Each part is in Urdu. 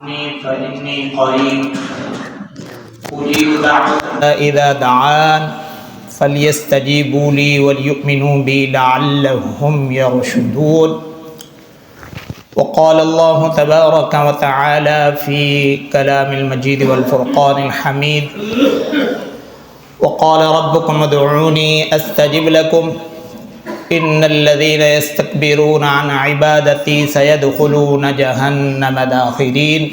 فإني قريب أجيب دعوة إذا دعان فليستجيبوا لي وليؤمنوا بي لعلهم يرشدون. وقال الله تبارك وتعالى في كلام المجيد والفرقان الحميد: وقال ربكم ادعوني أستجب لكم إن الذين يستكبرون عن عبادتي سيدخلون جهنم داخرين.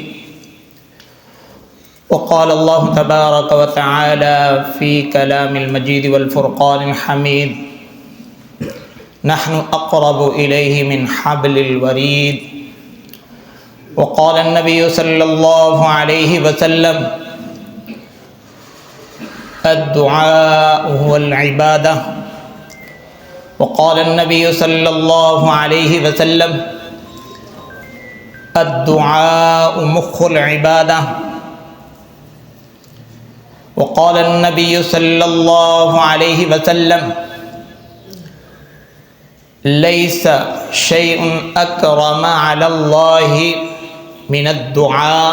وقال الله تبارك وتعالى في كلام المجيد والفرقان الحميد: نحن أقرب إليه من حبل الوريد. وقال النبي صلى الله عليه وسلم: الدعاء هو العبادة. وقال النبي صلى الله عليه وسلم: الدعاء مخ العبادة. وقال النبي صلى الله عليه وسلم: ليس شيء أكرم على الله من الدعاء،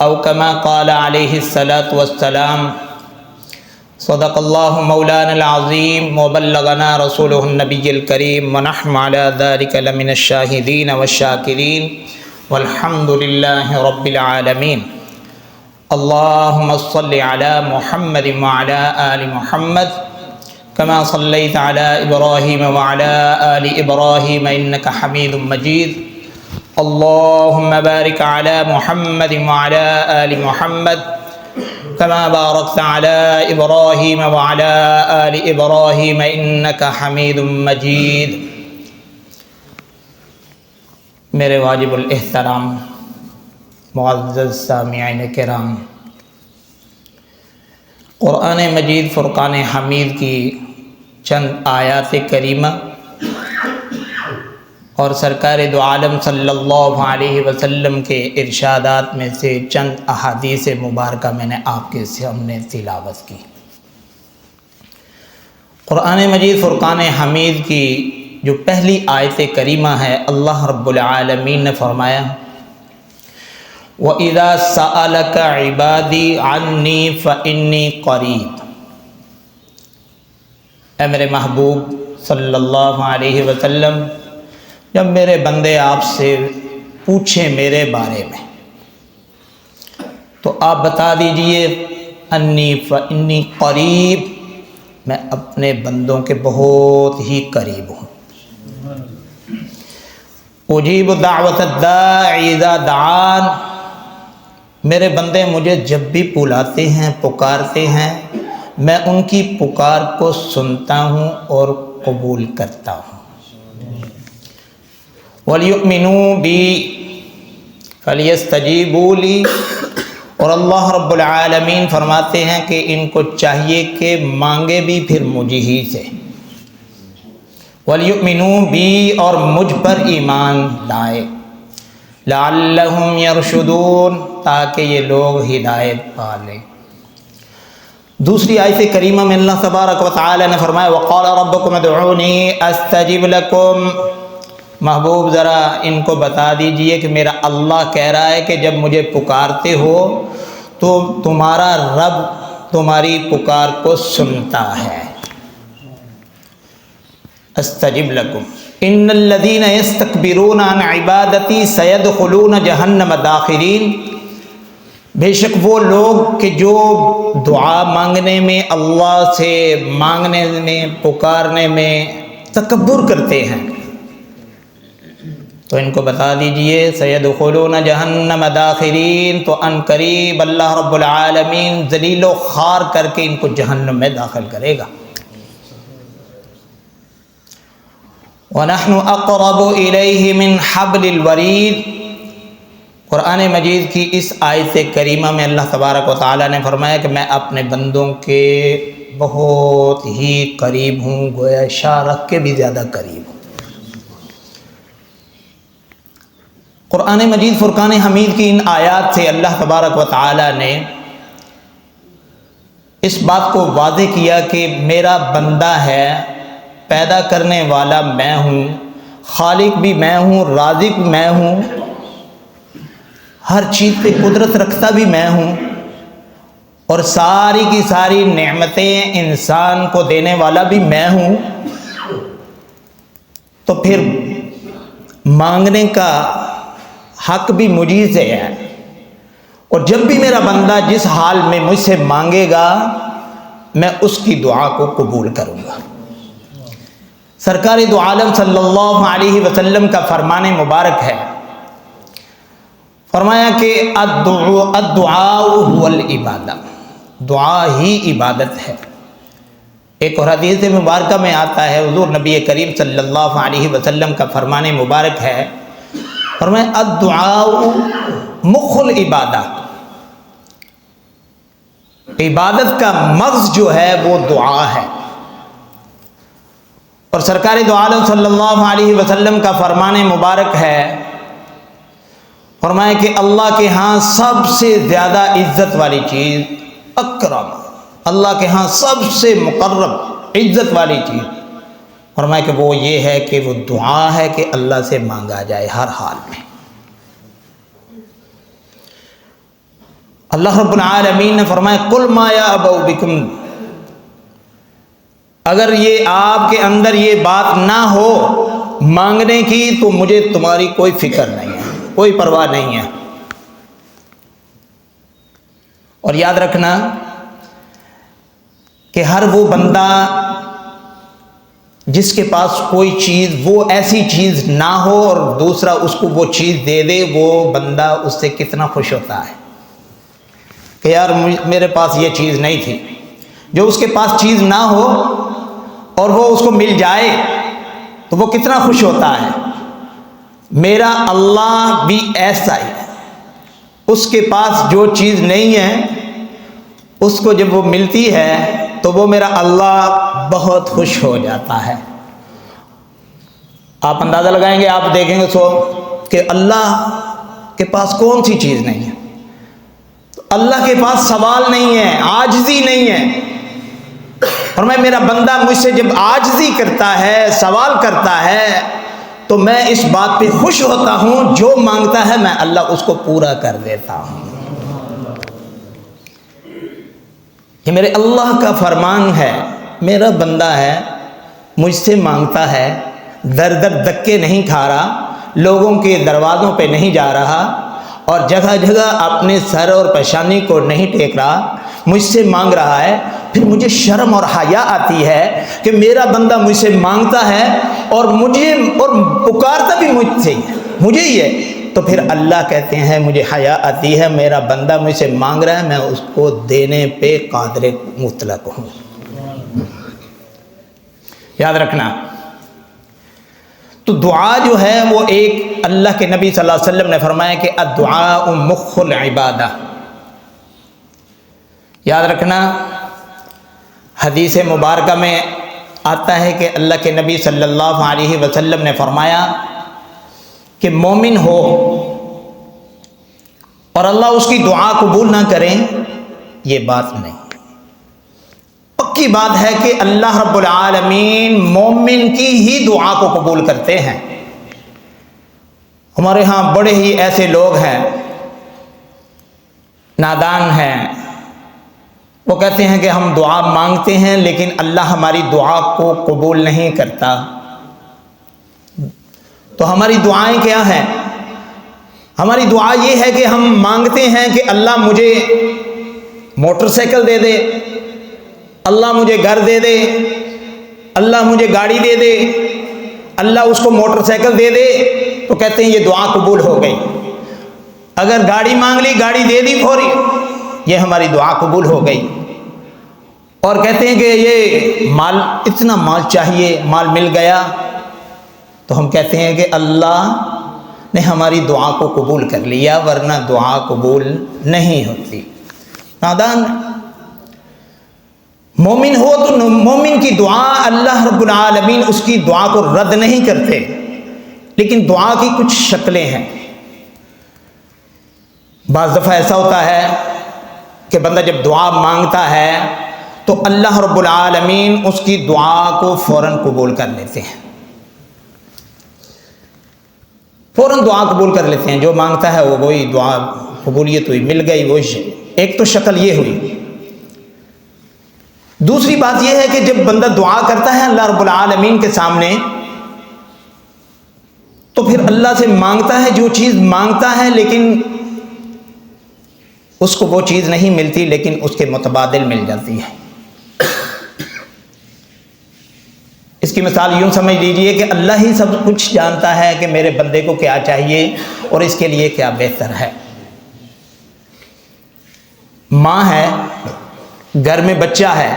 أو كما قال عليه الصلاة والسلام. صدق الله مولانا العظيم وبلغنا رسوله النبي الكريم ونحن على ذلك لمن الشاهدين والشاكرين والحمد لله رب العالمين. اللهم صل على محمد وعلى آل محمد كما صليت على إبراهيم وعلى آل إبراهيم إنك حميد مجيد. اللهم بارك على محمد وعلى آل محمد كما باركت على إبراهيم وعلى آل إبراهيم إنك حميد مجيد. میرے واجب الاحترام معزز سامعین کرام، قرآن مجید فرقان حمید کی چند آیات کریمہ اور سرکار دو عالم صلی اللہ علیہ وسلم کے ارشادات میں سے چند احادیث مبارکہ میں نے آپ کے سامنے تلاوت کی۔ قرآن مجید فرقان حمید کی جو پہلی آیت کریمہ ہے، اللہ رب العالمین نے فرمایا: وَإِذَا سَأَلَكَ عِبَادِي عَنِّي فَإِنِّي قَرِيبٌ۔ اے میرے محبوب صلی اللہ علیہ وسلم، جب میرے بندے آپ سے پوچھیں میرے بارے میں تو آپ بتا دیجئے انی فانی قریب، میں اپنے بندوں کے بہت ہی قریب ہوں۔ اجیب دعوت الداعی اذا دعان، میرے بندے مجھے جب بھی بلاتے ہیں، پکارتے ہیں، میں ان کی پکار کو سنتا ہوں اور قبول کرتا ہوں۔ وَلْيُؤْمِنُوا بِي فَلْيَسْتَجِيبُوا لِي، اور اللہ رب العالمین فرماتے ہیں کہ ان کو چاہیے کہ مانگے بھی پھر مجھ ہی سے۔ وَلْيُؤْمِنُوا بِي، اور مجھ پر ایمان لائے، لَعَلَّهُمْ يَرْشُدُونَ، تاکہ یہ لوگ ہدایت پا لیں۔ دوسری آیت کریمہ میں اللہ تبارک و تعالی نے فرمایا: وَقَالَ رَبُّكُمْ ادْعُونِي أَسْتَجِبْ لَكُمْ۔ محبوب ذرا ان کو بتا دیجئے کہ میرا اللہ کہہ رہا ہے کہ جب مجھے پکارتے ہو تو تمہارا رب تمہاری پکار کو سنتا ہے۔ استجب لکم ان الذین یستکبرون عن عبادتی سیدخلون جہنم داخرین، بے شک وہ لوگ کہ جو دعا مانگنے میں، اللہ سے مانگنے میں، پکارنے میں تکبر کرتے ہیں، تو ان کو بتا دیجئے سیدخلون جہنم داخرین، تو ان قریب اللہ رب العالمین ذلیل و خوار کر کے ان کو جہنم میں داخل کرے گا۔ وَنَحْنُ أَقْرَبُ إِلَيْهِ مِنْ حَبْلِ الْوَرِيدِ۔ قرآن مجید کی اس آیت کریمہ میں اللہ تبارک و تعالیٰ نے فرمایا کہ میں اپنے بندوں کے بہت ہی قریب ہوں، گویا شاہ رکھ کے بھی زیادہ قریب ہوں۔ قرآن مجید فرقان حمید کی ان آیات سے اللہ تبارک و تعالی نے اس بات کو واضح کیا کہ میرا بندہ ہے، پیدا کرنے والا میں ہوں، خالق بھی میں ہوں، رازق میں ہوں، ہر چیز پہ قدرت رکھتا بھی میں ہوں اور ساری کی ساری نعمتیں انسان کو دینے والا بھی میں ہوں، تو پھر مانگنے کا حق بھی مجھے سے ہے، اور جب بھی میرا بندہ جس حال میں مجھ سے مانگے گا میں اس کی دعا کو قبول کروں گا۔ سرکار دو عالم صلی اللہ علیہ وسلم کا فرمان مبارک ہے، فرمایا کہ الدعاء هو العبادہ، دعا ہی عبادت ہے۔ ایک اور حدیث مبارکہ میں آتا ہے، حضور نبی کریم صلی اللہ علیہ وسلم کا فرمان مبارک ہے، فرمایا الدعاء مخ العبادہ، عبادت کا مغز جو ہے وہ دعا ہے۔ اور سرکار دو عالم صلی اللہ علیہ وسلم کا فرمان مبارک ہے، فرمایا کہ اللہ کے ہاں سب سے زیادہ عزت والی چیز اکرم، اللہ کے ہاں سب سے مقرب عزت والی چیز، فرمایا کہ وہ یہ ہے کہ وہ دعا ہے کہ اللہ سے مانگا جائے ہر حال میں۔ اللہ رب العالمین نے فرمایا قل ما یعبأ بکم، اگر یہ آپ کے اندر یہ بات نہ ہو مانگنے کی تو مجھے تمہاری کوئی فکر نہیں ہے، کوئی پرواہ نہیں ہے۔ اور یاد رکھنا کہ ہر وہ بندہ جس کے پاس کوئی چیز، وہ ایسی چیز نہ ہو اور دوسرا اس کو وہ چیز دے دے، وہ بندہ اس سے کتنا خوش ہوتا ہے کہ یار میرے پاس یہ چیز نہیں تھی۔ جو اس کے پاس چیز نہ ہو اور وہ اس کو مل جائے تو وہ کتنا خوش ہوتا ہے۔ میرا اللہ بھی ایسا ہی ہے، اس کے پاس جو چیز نہیں ہے اس کو جب وہ ملتی ہے تو وہ میرا اللہ بہت خوش ہو جاتا ہے۔ آپ اندازہ لگائیں گے، آپ دیکھیں گے کہ اللہ کے پاس کون سی چیز نہیں ہے۔ اللہ کے پاس سوال نہیں ہے، عاجزی نہیں ہے۔ اور میرا بندہ مجھ سے جب عاجزی کرتا ہے، سوال کرتا ہے، تو میں اس بات پہ خوش ہوتا ہوں، جو مانگتا ہے میں اللہ اس کو پورا کر دیتا ہوں۔ یہ میرے اللہ کا فرمان ہے، میرا بندہ ہے، مجھ سے مانگتا ہے، در در دھکے نہیں کھا رہا، لوگوں کے دروازوں پہ نہیں جا رہا اور جگہ جگہ اپنے سر اور پیشانی کو نہیں ٹیک رہا، مجھ سے مانگ رہا ہے، پھر مجھے شرم اور حیا آتی ہے کہ میرا بندہ مجھ سے مانگتا ہے اور پکارتا بھی مجھ سے مجھے ہی ہے، تو پھر اللہ کہتے ہیں مجھے حیا آتی ہے، میرا بندہ مجھ سے مانگ رہا ہے، میں اس کو دینے پہ قادر مطلق ہوں۔ یاد رکھنا، تو دعا جو ہے وہ ایک، اللہ کے نبی صلی اللہ علیہ وسلم نے فرمایا کہ الدعاء مخ العبادہ۔ یاد رکھنا، حدیث مبارکہ میں آتا ہے کہ اللہ کے نبی صلی اللہ علیہ وسلم نے فرمایا کہ مومن ہو اور اللہ اس کی دعا قبول نہ کریں، یہ بات نہیں، پکی بات ہے کہ اللہ رب العالمین مومن کی ہی دعا کو قبول کرتے ہیں۔ ہمارے ہاں بڑے ہی ایسے لوگ ہیں، نادان ہیں، وہ کہتے ہیں کہ ہم دعا مانگتے ہیں لیکن اللہ ہماری دعا کو قبول نہیں کرتا۔ تو ہماری دعائیں کیا ہیں؟ ہماری دعا یہ ہے کہ ہم مانگتے ہیں کہ اللہ مجھے موٹر سائیکل دے دے، اللہ مجھے گھر دے دے، اللہ مجھے گاڑی دے دے، اللہ اس کو موٹر سائیکل دے دے، تو کہتے ہیں یہ دعا قبول ہو گئی۔ اگر گاڑی مانگ لی، گاڑی دے دی فوری، یہ ہماری دعا قبول ہو گئی۔ اور کہتے ہیں کہ یہ مال، اتنا مال چاہیے، مال مل گیا، تو ہم کہتے ہیں کہ اللہ نے ہماری دعا کو قبول کر لیا، ورنہ دعا قبول نہیں ہوتی۔ نادان مومن ہو تو مومن کی دعا اللہ رب العالمین اس کی دعا کو رد نہیں کرتے، لیکن دعا کی کچھ شکلیں ہیں۔ بعض دفعہ ایسا ہوتا ہے کہ بندہ جب دعا مانگتا ہے تو اللہ رب العالمین اس کی دعا کو فوراً قبول کر لیتے ہیں۔ فوراً دعا قبول کر لیتے ہیں، جو مانگتا ہے وہ وہی دعا قبولیت ہوئی، مل گئی وہی۔ ایک تو شکل یہ ہوئی۔ دوسری بات یہ ہے کہ جب بندہ دعا کرتا ہے اللہ رب العالمین کے سامنے، تو پھر اللہ سے مانگتا ہے، جو چیز مانگتا ہے لیکن اس کو وہ چیز نہیں ملتی، لیکن اس کے متبادل مل جاتی ہے۔ اس کی مثال یوں سمجھ لیجئے کہ اللہ ہی سب کچھ جانتا ہے کہ میرے بندے کو کیا چاہیے اور اس کے لیے کیا بہتر ہے۔ ماں ہے، گھر میں بچہ ہے،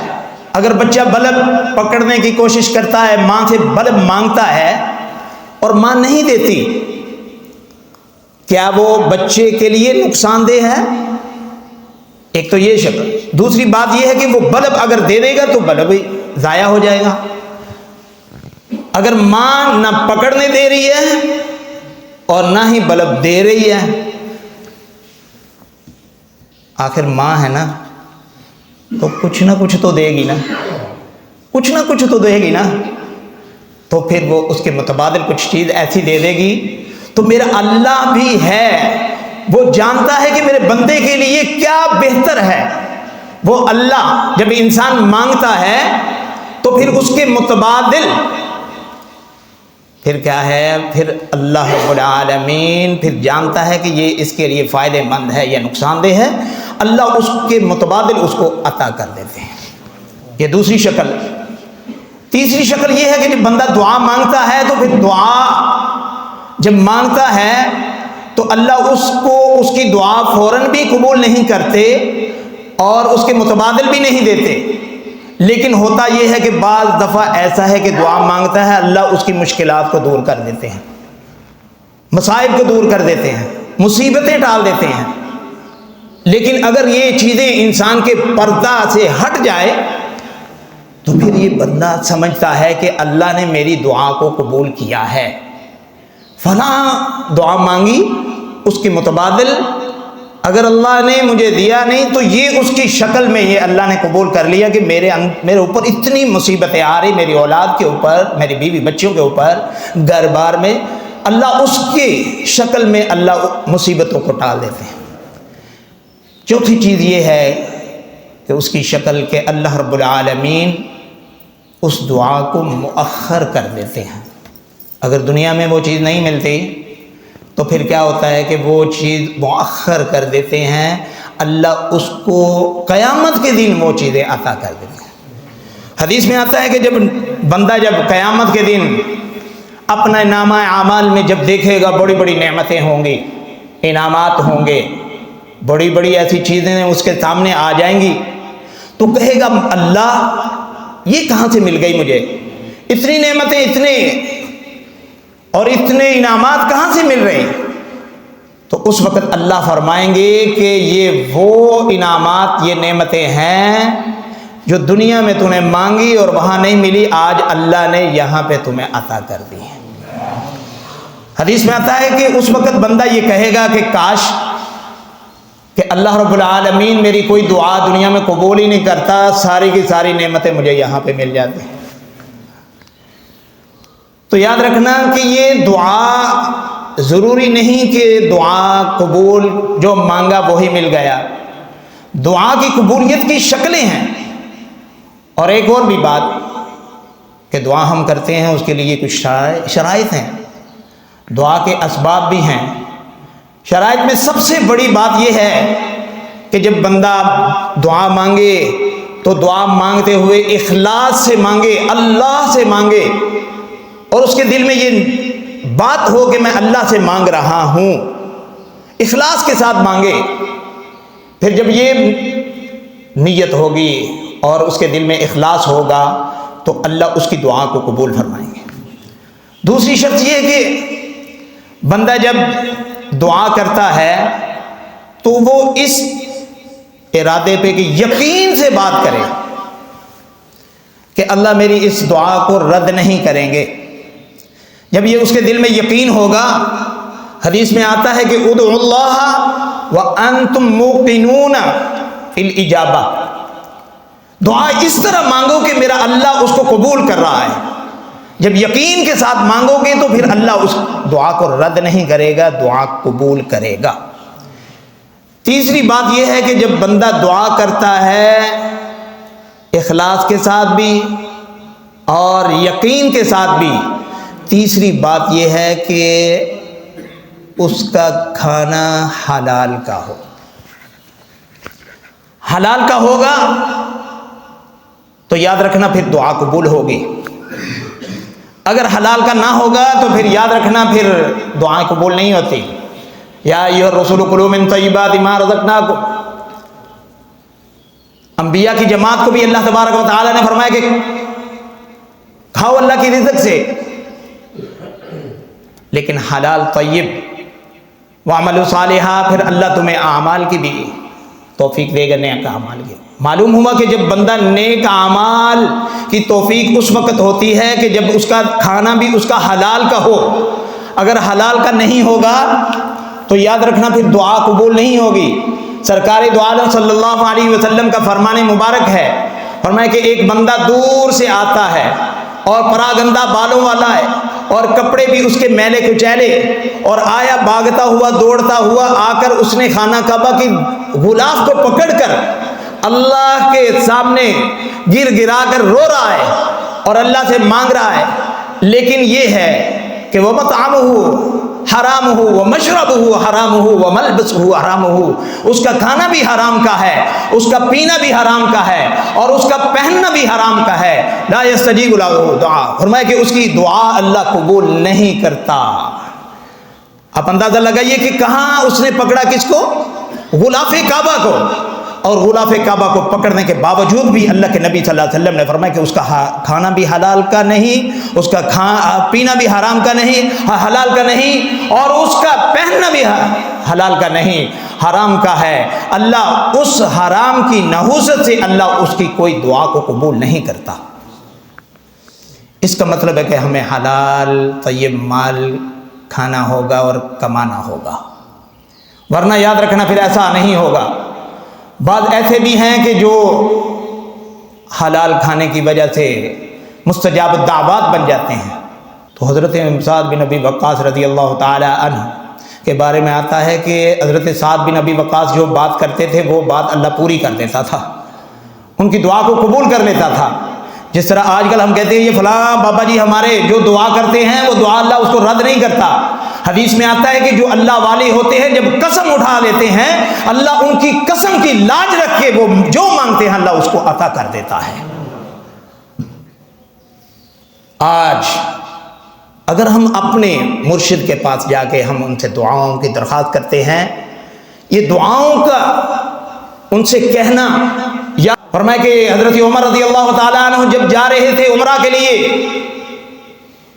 اگر بچہ بلب پکڑنے کی کوشش کرتا ہے، ماں سے بلب مانگتا ہے اور ماں نہیں دیتی، کیا وہ بچے کے لیے نقصان دہ ہے؟ ایک تو یہ شکل۔ دوسری بات یہ ہے کہ وہ بلب اگر دے دے گا تو بلب ہی ضائع ہو جائے گا۔ اگر ماں نہ پکڑنے دے رہی ہے اور نہ ہی بلب دے رہی ہے، آخر ماں ہے نا، تو کچھ نہ کچھ تو دے گی نا، کچھ نہ کچھ تو دے گی نا، تو پھر وہ اس کے متبادل کچھ چیز ایسی دے دے گی۔ تو میرا اللہ بھی ہے، وہ جانتا ہے کہ میرے بندے کے لیے کیا بہتر ہے۔ وہ اللہ جب انسان مانگتا ہے تو پھر اس کے متبادل پھر کیا ہے، پھر اللہ رب العالمین پھر جانتا ہے کہ یہ اس کے لیے فائدہ مند ہے یا نقصان دہ ہے، اللہ اس کے متبادل اس کو عطا کر دیتے ہیں۔ یہ دوسری شکل۔ تیسری شکل یہ ہے کہ جب بندہ دعا مانگتا ہے تو پھر دعا جب مانگتا ہے تو اللہ اس کو اس کی دعا فوراً بھی قبول نہیں کرتے اور اس کے متبادل بھی نہیں دیتے، لیکن ہوتا یہ ہے کہ بعض دفعہ ایسا ہے کہ دعا مانگتا ہے، اللہ اس کی مشکلات کو دور کر دیتے ہیں، مصائب کو دور کر دیتے ہیں، مصیبتیں ٹال دیتے ہیں۔ لیکن اگر یہ چیزیں انسان کے پردہ سے ہٹ جائے تو پھر یہ بندہ سمجھتا ہے کہ اللہ نے میری دعا کو قبول کیا ہے، فلاں دعا مانگی، اس کے متبادل اگر اللہ نے مجھے دیا نہیں تو یہ اس کی شکل میں یہ اللہ نے قبول کر لیا کہ میرے اوپر اتنی مصیبتیں آ رہی، میری اولاد کے اوپر، میری بیوی بچوں کے اوپر، گھر بار میں، اللہ اس کی شکل میں اللہ مصیبتوں کو ٹال دیتے ہیں۔ چوتھی چیز یہ ہے کہ اس کی شکل کہ اللہ رب العالمین اس دعا کو مؤخر کر دیتے ہیں۔ اگر دنیا میں وہ چیز نہیں ملتی تو پھر کیا ہوتا ہے کہ وہ چیز مؤخر کر دیتے ہیں، اللہ اس کو قیامت کے دن وہ چیزیں عطا کر دیتے ہیں۔ حدیث میں آتا ہے کہ جب بندہ جب قیامت کے دن اپنا نامہ اعمال میں جب دیکھے گا، بڑی بڑی نعمتیں ہوں گی، انعامات ہوں گے، بڑی بڑی ایسی چیزیں اس کے سامنے آ جائیں گی، تو کہے گا اللہ یہ کہاں سے مل گئی مجھے، اتنی نعمتیں، اتنے اور اتنے انعامات کہاں سے مل رہے ہیں؟ تو اس وقت اللہ فرمائیں گے کہ یہ وہ انعامات، یہ نعمتیں ہیں جو دنیا میں تو نے مانگی اور وہاں نہیں ملی، آج اللہ نے یہاں پہ تمہیں عطا کر دی ہے۔ حدیث میں آتا ہے کہ اس وقت بندہ یہ کہے گا کہ کاش کہ اللہ رب العالمین میری کوئی دعا دنیا میں قبول ہی نہیں کرتا، ساری کی ساری نعمتیں مجھے یہاں پہ مل جاتی ہیں۔ تو یاد رکھنا کہ یہ دعا ضروری نہیں کہ دعا قبول جو مانگا وہی مل گیا، دعا کی قبولیت کی شکلیں ہیں۔ اور ایک اور بھی بات کہ دعا ہم کرتے ہیں اس کے لیے کچھ شرائط ہیں، دعا کے اسباب بھی ہیں۔ شرائط میں سب سے بڑی بات یہ ہے کہ جب بندہ دعا مانگے تو دعا مانگتے ہوئے اخلاص سے مانگے، اللہ سے مانگے، اور اس کے دل میں یہ بات ہو کہ میں اللہ سے مانگ رہا ہوں، اخلاص کے ساتھ مانگے۔ پھر جب یہ نیت ہوگی اور اس کے دل میں اخلاص ہوگا تو اللہ اس کی دعا کو قبول فرمائیں گے۔ دوسری شرط یہ ہے کہ بندہ جب دعا کرتا ہے تو وہ اس ارادے پہ کہ یقین سے بات کرے کہ اللہ میری اس دعا کو رد نہیں کریں گے۔ جب یہ اس کے دل میں یقین ہوگا، حدیث میں آتا ہے کہ ادعوا اللہ وانتم موقنون بالاجابہ، دعا اس طرح مانگو کہ میرا اللہ اس کو قبول کر رہا ہے۔ جب یقین کے ساتھ مانگو گے تو پھر اللہ اس دعا کو رد نہیں کرے گا، دعا قبول کرے گا۔ تیسری بات یہ ہے کہ جب بندہ دعا کرتا ہے اخلاص کے ساتھ بھی اور یقین کے ساتھ بھی، تیسری بات یہ ہے کہ اس کا کھانا حلال کا ہو۔ حلال کا ہوگا تو یاد رکھنا پھر دعا قبول ہوگی، اگر حلال کا نہ ہوگا تو پھر یاد رکھنا پھر دعائیں قبول نہیں ہوتی۔ یا ایھا الرسول کلوا من طیبات ما رزقناکم، انبیاء کی جماعت کو بھی اللہ تبارک و تعالی نے فرمایا کہ کھاؤ اللہ کی رزق سے، لیکن حلال طیب، وعملوا صالحا، پھر اللہ تمہیں اعمال کی بھی توفیق دے گا، نیک اعمال کی۔ معلوم ہوا کہ جب بندہ نیک اعمال کی توفیق اس وقت ہوتی ہے کہ جب اس کا کھانا بھی اس کا حلال کا ہو۔ اگر حلال کا نہیں ہوگا تو یاد رکھنا پھر دعا قبول نہیں ہوگی۔ سرکار دو عالم صلی اللہ علیہ وسلم کا فرمان مبارک ہے، فرمایا کہ ایک بندہ دور سے آتا ہے اور پراگندہ بالوں والا ہے اور کپڑے بھی اس کے میلے کچیلے، اور آیا بھاگتا ہوا دوڑتا ہوا، آ کر اس نے خانہ کعبہ کی غلاف کو پکڑ کر اللہ کے سامنے گر گرا کر رو رہا ہے اور اللہ سے مانگ رہا ہے، لیکن یہ ہے کہ وہ مطعمہ حرام ہو، وہ مشرب ہو حرام ہو، وہ ملبس ہو حرام ہو، اس کا کھانا بھی حرام کا ہے، اس کا پینا بھی حرام کا ہے، اور اس کا پہننا بھی حرام کا ہے۔ لا یستجیب لہ دعا، فرمایا کہ اس کی دعا اللہ قبول نہیں کرتا۔ آپ اندازہ لگائیے کہ کہاں اس نے پکڑا کس کو؟ غلاف کعبہ کو، اور غلاف کعبہ کو پکڑنے کے باوجود بھی اللہ کے نبی صلی اللہ علیہ وسلم نے فرمایا کہ اس کا کھانا بھی حلال کا نہیں، اس کا پینا بھی حرام کا نہیں، حلال کا نہیں، اور اس کا پہننا بھی حلال کا نہیں، حرام کا ہے۔ اللہ اس حرام کی نحوست سے اللہ اس کی کوئی دعا کو قبول نہیں کرتا۔ اس کا مطلب ہے کہ ہمیں حلال طیب مال کھانا ہوگا اور کمانا ہوگا، ورنہ یاد رکھنا پھر ایسا نہیں ہوگا۔ بعض ایسے بھی ہیں کہ جو حلال کھانے کی وجہ سے مستجاب الدعوات بن جاتے ہیں۔ تو حضرت سعد بن ابی وقاص رضی اللہ تعالی عنہ کے بارے میں آتا ہے کہ حضرت سعد بن ابی وقاص جو بات کرتے تھے وہ بات اللہ پوری کر دیتا تھا، ان کی دعا کو قبول کر لیتا تھا۔ جس طرح آج کل ہم کہتے ہیں یہ فلاں بابا جی ہمارے جو دعا کرتے ہیں وہ دعا اللہ اس کو رد نہیں کرتا۔ حدیث میں آتا ہے کہ جو اللہ والے ہوتے ہیں جب قسم اٹھا لیتے ہیں اللہ ان کی قسم کی لاج رکھ کے وہ جو مانگتے ہیں اللہ اس کو عطا کر دیتا ہے۔ آج اگر ہم اپنے مرشد کے پاس جا کے ہم ان سے دعاؤں کی درخواست کرتے ہیں، یہ دعاؤں کا ان سے کہنا، یا فرمایا کہ حضرت عمر رضی اللہ تعالیٰ عنہ جب جا رہے تھے عمرہ کے لیے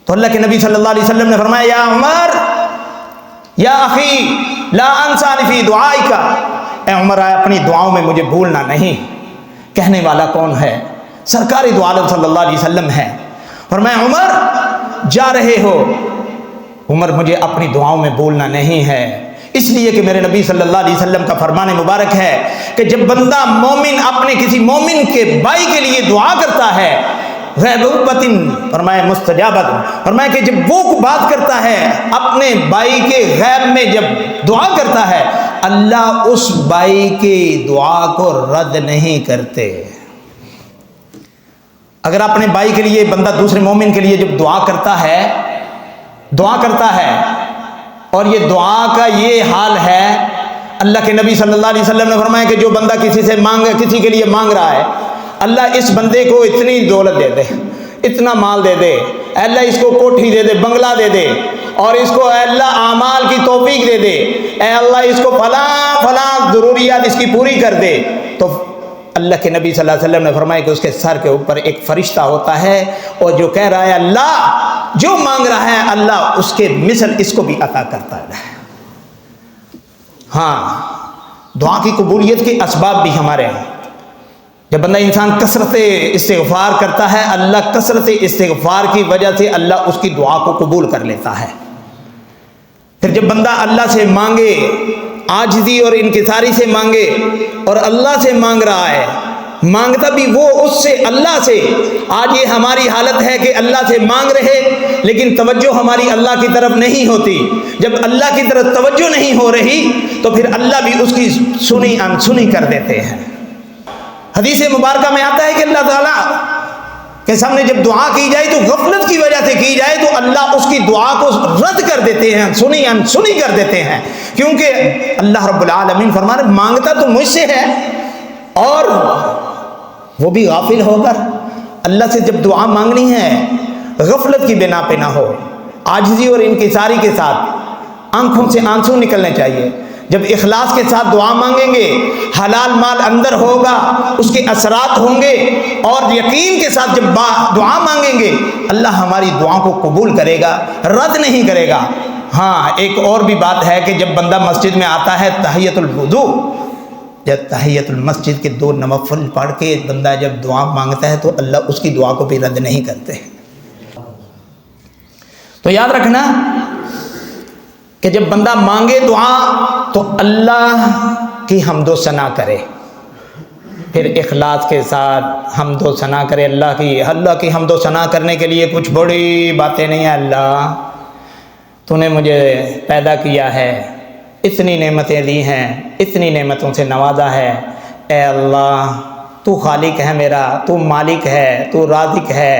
تو اللہ کے نبی صلی اللہ علیہ وسلم نے فرمایا یا عمر یا اخی لا انسانی فی دعائک، اے عمر اپنی دعاؤں میں مجھے بھولنا نہیں۔ کہنے والا کون ہے؟ سرکار دو عالم صلی اللہ علیہ وسلم ہے۔ فرمایا عمر جا رہے ہو، عمر مجھے اپنی دعاؤں میں بھولنا نہیں ہے، اس لیے کہ میرے نبی صلی اللہ علیہ وسلم کا فرمان مبارک ہے کہ جب بندہ مومن اپنے کسی مومن کے بھائی کے لیے دعا کرتا ہے غیبوبتن، فرمایا مستجابت، فرمایا کہ جب وہ بات کرتا ہے اپنے بھائی کے غیب میں جب دعا کرتا ہے اللہ اس بھائی کی دعا کو رد نہیں کرتے۔ اگر اپنے بھائی کے لیے بندہ دوسرے مومن کے لیے جب دعا کرتا ہے اور یہ دعا کا یہ حال ہے، اللہ کے نبی صلی اللہ علیہ وسلم نے فرمایا کہ جو بندہ کسی کے لیے مانگ رہا ہے اللہ اس بندے کو اتنی دولت دے دے، اتنا مال دے دے، اللہ اس کو کوٹھی دے دے، بنگلہ دے دے، اور اس کو اے اللہ اعمال کی توفیق دے دے، اے اللہ اس کو فلاں ضروریات اس کی پوری کر دے، تو اللہ کے نبی صلی اللہ علیہ وسلم نے فرمایا کہ اس کے سر کے اوپر ایک فرشتہ ہوتا ہے اور جو کہہ رہا ہے اللہ جو مانگ رہا ہے اللہ اس کے مثل اس کو بھی عطا کرتا ہے۔ ہاں، دعا کی قبولیت کے اسباب بھی ہمارے ہیں۔ جب بندہ انسان کثرت استغفار کرتا ہے اللہ کثرت استغفار کی وجہ سے اللہ اس کی دعا کو قبول کر لیتا ہے۔ پھر جب بندہ اللہ سے مانگے، عاجزی اور انکساری سے مانگے اور اللہ سے مانگ رہا ہے مانگتا بھی وہ اس سے، اللہ سے۔ آج یہ ہماری حالت ہے کہ اللہ سے مانگ رہے لیکن توجہ ہماری اللہ کی طرف نہیں ہوتی۔ جب اللہ کی طرف توجہ نہیں ہو رہی تو پھر اللہ بھی اس کی سنی انسنی کر دیتے ہیں۔ حدیث مبارکہ میں آتا ہے کہ اللہ تعالیٰ کے سامنے جب دعا کی جائے تو غفلت کی وجہ سے کی جائے تو اللہ اس کی دعا کو رد کر دیتے ہیں، سنی انسنی کر دیتے ہیں، کیونکہ اللہ رب العالمین فرما رہے مانگتا تو مجھ سے ہے اور وہ بھی غافل ہو کر۔ اللہ سے جب دعا مانگنی ہے غفلت کی بنا پہ نہ ہو، عاجزی اور انکساری کے ساتھ، آنکھوں سے آنسو نکلنے چاہیے۔ جب اخلاص کے ساتھ دعا مانگیں گے، حلال مال اندر ہوگا، اس کے اثرات ہوں گے، اور یقین کے ساتھ جب دعا مانگیں گے اللہ ہماری دعا کو قبول کرے گا، رد نہیں کرے گا۔ ہاں ایک اور بھی بات ہے کہ جب بندہ مسجد میں آتا ہے تحیۃ الوضو، جب تحیۃ المسجد کے 2 نوافل پڑھ کے بندہ جب دعا مانگتا ہے تو اللہ اس کی دعا کو بھی رد نہیں کرتے۔ تو یاد رکھنا کہ جب بندہ مانگے دعا تو اللہ کی حمد و ثنا کرے، پھر اخلاص کے ساتھ حمد و ثنا کرے اللہ کی حمد و ثنا کرنے کے لیے کچھ بڑی باتیں نہیں ہیں۔ اللہ تو نے مجھے پیدا کیا ہے، اتنی نعمتیں دی ہیں، اتنی نعمتوں سے نوازا ہے، اے اللہ تو خالق ہے میرا، تو مالک ہے، تو رازق ہے۔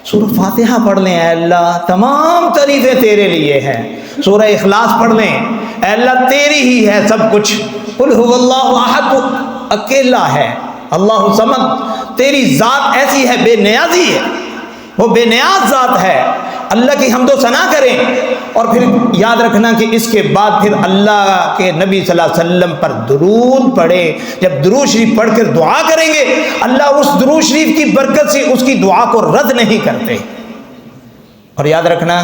سورہ فاتحہ پڑھ لیں، اے اللہ تمام تعریفیں تیرے لیے ہیں۔ سورہ اخلاص پڑھ لیں، اے اللہ تیری ہی ہے سب کچھ۔ قل هو اللہ احد، اکیلا ہے، اللہ صمد، تیری ذات ایسی ہے، بے نیازی ہے، وہ بے نیاز ذات ہے۔ اللہ کی حمد و ثنا کریں، اور پھر یاد رکھنا کہ اس کے بعد پھر اللہ کے نبی صلی اللہ علیہ وسلم پر درود پڑھے۔ جب درود شریف پڑھ کر دعا کریں گے اللہ اس درود شریف کی برکت سے اس کی دعا کو رد نہیں کرتے۔ اور یاد رکھنا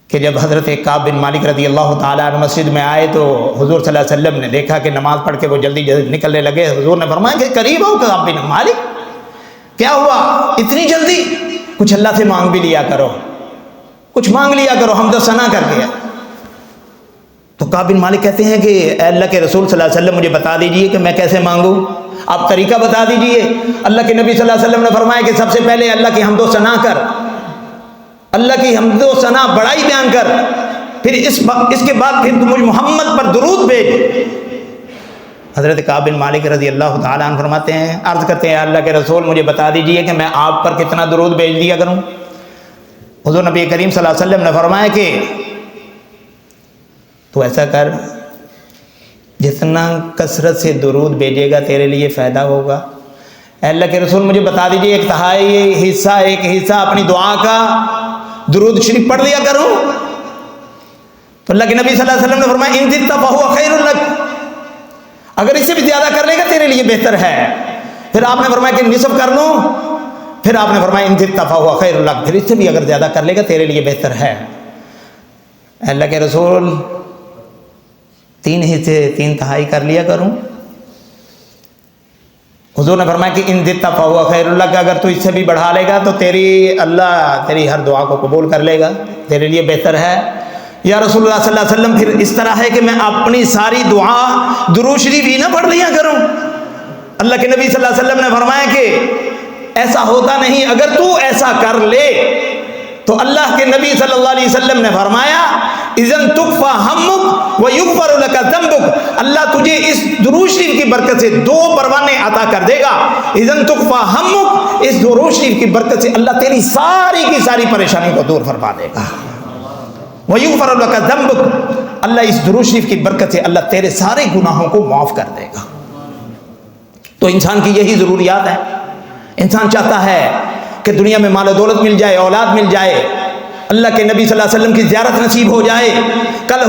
کہ جب حضرت کعب بن مالک رضی اللہ تعالیٰ عنہ مسجد میں آئے تو حضور صلی اللہ علیہ وسلم نے دیکھا کہ نماز پڑھ کے وہ جلدی نکلنے لگے۔ حضور نے فرمایا کہ قریب ہو کعب بن مالک، کیا ہوا اتنی جلدی؟ کچھ اللہ سے مانگ بھی لیا کرو، کچھ مانگ لیا کرو، حمد و ثنا کر کے۔ تو کعب بن مالک کہتے ہیں کہ اے اللہ کے رسول صلی اللہ علیہ وسلم مجھے بتا دیجئے کہ میں کیسے مانگوں، آپ طریقہ بتا دیجئے۔ اللہ کے نبی صلی اللہ علیہ وسلم نے فرمایا کہ سب سے پہلے اللہ کی حمد و ثنا کر، اللہ کی حمد و ثنا بڑائی بیان کر، پھر اس کے بعد پھر تم مجھ محمد پر درود بھیج۔ حضرت کعب بن مالک رضی اللہ تعالیٰ عنہ فرماتے ہیں، عرض کرتے ہیں اللہ کے رسول مجھے بتا دیجئے کہ میں آپ پر کتنا درود بھیج دیا کروں۔ حضور نبی کریم صلی اللہ علیہ وسلم نے فرمایا کہ تو ایسا کر جتنا کثرت سے درود بھیجے گا تیرے لیے فائدہ ہوگا۔ اے اللہ کے رسول مجھے بتا دیجئے ایک حصہ اپنی دعا کا درود شریف پڑھ لیا کروں۔ تو اللہ کے نبی صلی اللہ علیہ وسلم نے فرمایا ان زدت فہو خیر لک، اگر اس سے بھی زیادہ کر لے گا تیرے لیے بہتر ہے۔ پھر آپ نے فرمایا کہ نصف کر لوں، پھر آپ نے فرمایا ان زدت فہو خیر لک، پھر اس سے بھی اگر زیادہ کر لے گا تیرے لیے بہتر ہے۔ اے اللہ کے رسول 3 حصے 3 تہائی کر لیا کروں۔ حضور نے فرمایا کہ ان زدت فہو خیر لک، اگر تو اس سے بھی بڑھا لے گا تو اللہ تیری ہر دعا کو قبول کر لے گا، تیرے لیے بہتر ہے۔ یا رسول اللہ صلی اللہ علیہ وسلم پھر اس طرح ہے کہ میں اپنی ساری دعا درود شریف ہی نہ پڑھ لیا کروں؟ اللہ کے نبی صلی اللہ علیہ وسلم نے فرمایا کہ ایسا ہوتا نہیں، اگر تو ایسا کر لے تو اللہ کے نبی صلی اللہ علیہ وسلم نے فرمایا اذن تکفی ہمک ویغفر لک ذنبک، اللہ تجھے اس درود شریف کی برکت سے 2 پروانے عطا کر دے گا۔ اذن تکفی ہمک، اس درود شریف کی برکت سے اللہ تیری ساری کی ساری پریشانی کو دور فرما دے گا۔ وَيُغْفَرُ لَكَ ذَنْبُكَ، اللہ اس درود شریف کی برکت سے اللہ تیرے سارے گناہوں کو معاف کر دے گا۔ تو انسان کی یہی ضروریات ہیں۔ انسان چاہتا ہے کہ دنیا میں مال و دولت مل جائے، اولاد مل جائے، اللہ کے نبی صلی اللہ علیہ وسلم کی زیارت نصیب ہو جائے۔ کل